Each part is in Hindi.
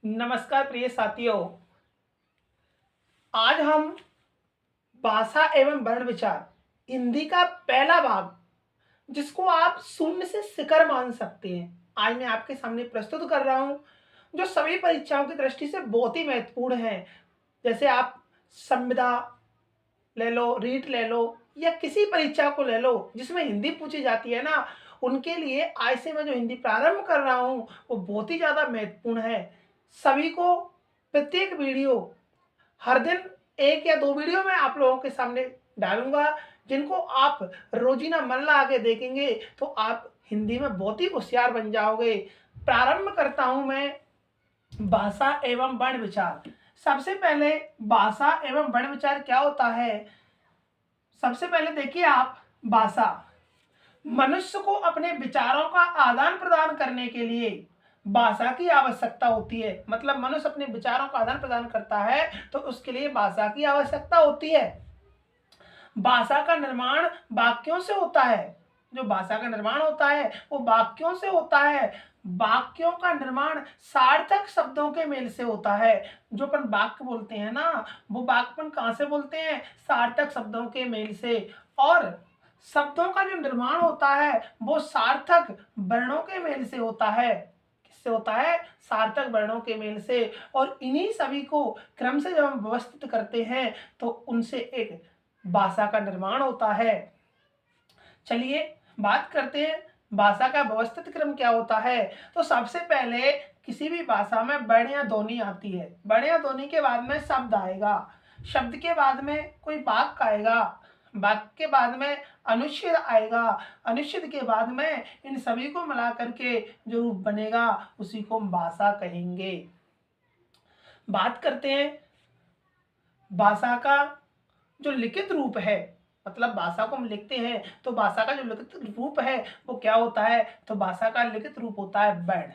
नमस्कार प्रिय साथियों। आज हम भाषा एवं वर्ण विचार हिंदी का पहला भाग, जिसको आप शून्य से शिखर मान सकते हैं, आज मैं आपके सामने प्रस्तुत कर रहा हूं, जो सभी परीक्षाओं की दृष्टि से बहुत ही महत्वपूर्ण है। जैसे आप संविदा ले लो, रीट ले लो या किसी परीक्षा को ले लो जिसमें हिंदी पूछी जाती है ना, उनके लिए आज से मैं जो हिंदी प्रारंभ कर रहा हूँ वो बहुत ही ज़्यादा महत्वपूर्ण है। सभी को प्रत्येक वीडियो हर दिन 1 या 2 वीडियो मैं आप लोगों के सामने डालूँगा, जिनको आप रोज़ाना मन लगा के देखेंगे तो आप हिंदी में बहुत ही होशियार बन जाओगे। प्रारंभ करता हूँ मैं भाषा एवं वर्ण विचार। सबसे पहले भाषा एवं वर्ण विचार क्या होता है? सबसे पहले देखिए आप, भाषा मनुष्य को अपने विचारों का आदान प्रदान करने के लिए भाषा की आवश्यकता होती है। मतलब मनुष्य अपने विचारों का आदान प्रदान करता है तो उसके लिए भाषा की आवश्यकता होती है। भाषा का निर्माण वाक्यों से होता है। जो भाषा का निर्माण होता है वो वाक्यों से होता है। वाक्यों का निर्माण सार्थक शब्दों के मेल से होता है। जो अपन वाक्य बोलते हैं ना, वो वाक्य अपन कहाँ से बोलते हैं? सार्थक शब्दों के मेल से। और शब्दों का जो निर्माण होता है वो सार्थक वर्णों के मेल से होता है। किससे होता है? सार्थक वर्णों के मेल से। और इन्हीं सभी को क्रम से जब हम व्यवस्थित करते हैं तो उनसे एक भाषा का निर्माण होता है। चलिए बात करते हैं भाषा का व्यवस्थित क्रम क्या होता है। तो सबसे पहले किसी भी भाषा में वर्ण या ध्वनि आती है। वर्ण या ध्वनि के बाद में शब्द आएगा, शब्द के बाद में कोई वाक्य आएगा, वाक्य के बाद में अनुच्छेद आएगा, अनुच्छेद के बाद में इन सभी को मिला करके जो रूप बनेगा उसी को हम भाषा कहेंगे। बात करते हैं भाषा का जो लिखित रूप है। मतलब भाषा को हम लिखते हैं तो भाषा का जो लिखित रूप है वो क्या होता है? तो भाषा का लिखित रूप होता है वर्ण।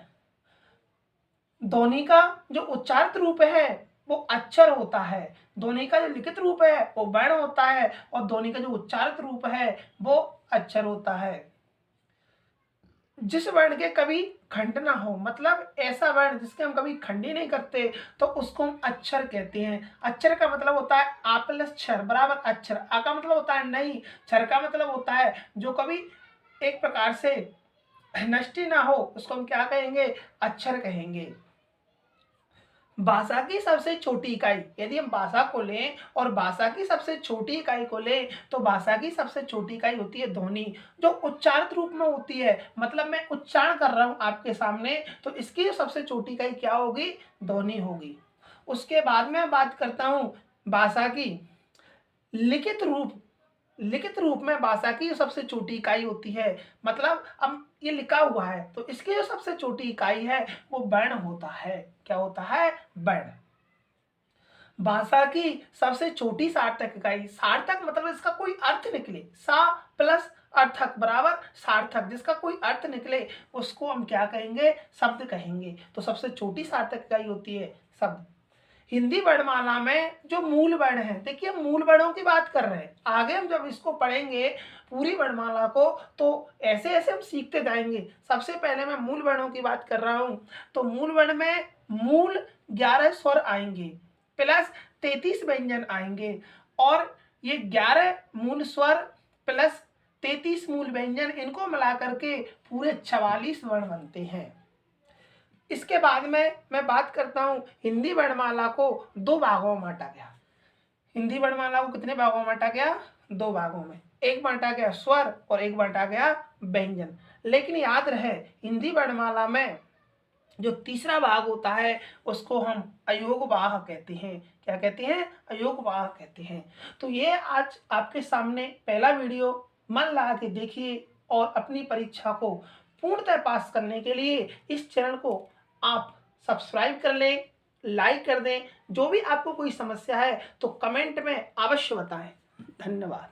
ध्वनि का जो उच्चारित रूप है वो अक्षर होता है। ध्वनि का जो लिखित रूप है वो वर्ण होता है और ध्वनि का जो उच्चारित रूप है वो अक्षर होता है। जिस वर्ण के कभी खंड ना हो, मतलब ऐसा वर्ण जिसके हम कभी खंड ही नहीं करते, तो उसको हम अक्षर कहते हैं। अक्षर का मतलब होता है आ प्लस क्षर बराबर अक्षर। आ का मतलब होता है नहीं, क्षर का मतलब होता है जो कभी एक प्रकार से नष्ट ही ना हो, उसको हम क्या कहेंगे? अक्षर कहेंगे। भाषा की सबसे छोटी इकाई, यदि हम भाषा को लें और भाषा की सबसे छोटी इकाई को लें तो भाषा की सबसे छोटी इकाई होती है ध्वनि, जो उच्चारित रूप में होती है। मतलब मैं उच्चारण कर रहा हूं आपके सामने तो इसकी सबसे छोटी इकाई क्या होगी? ध्वनि होगी। उसके बाद में बात करता हूं भाषा की लिखित रूप। लिखित रूप में भाषा की जो सबसे छोटी इकाई होती है, मतलब अब ये लिखा हुआ है तो इसकी जो सबसे छोटी इकाई है वो वर्ण होता है। क्या होता है? वर्ण। भाषा की सबसे छोटी सार्थक इकाई, सार्थक मतलब इसका कोई अर्थ निकले, सा प्लस अर्थक बराबर सार्थक, जिसका कोई अर्थ निकले उसको हम क्या कहेंगे? शब्द कहेंगे। तो सबसे छोटी सार्थक इकाई होती है शब्द। हिंदी वर्णमाला में जो मूल वर्ण है, देखिए मूल वर्णों की बात कर रहे हैं, आगे हम जब इसको पढ़ेंगे पूरी वर्णमाला को तो ऐसे ऐसे हम सीखते जाएंगे। सबसे पहले मैं मूल वर्णों की बात कर रहा हूं तो मूल वर्ण में मूल 11 स्वर आएंगे प्लस 33 व्यंजन आएंगे। और ये 11 मूल स्वर प्लस 33 मूल व्यंजन, इनको मिला करके पूरे 44 वर्ण बनते हैं। इसके बाद में मैं बात करता हूं हिंदी वर्णमाला को 2 भागों में बांटा गया। हिंदी वर्णमाला को कितने भागों में बांटा गया? 2 भागों में। एक बांटा गया स्वर और एक बांटा गया व्यंजन। लेकिन याद रहे हिंदी वर्णमाला में जो तीसरा भाग होता है उसको हम अयोगवाह कहते हैं। क्या कहते हैं? अयोगवाह कहते हैं। तो ये आज आपके सामने पहला वीडियो, मन लगा के देखिए और अपनी परीक्षा को पूर्णतः पास करने के लिए इस चैनल को आप सब्सक्राइब कर लें, लाइक कर दें। जो भी आपको कोई समस्या है तो कमेंट में अवश्य बताएं। धन्यवाद।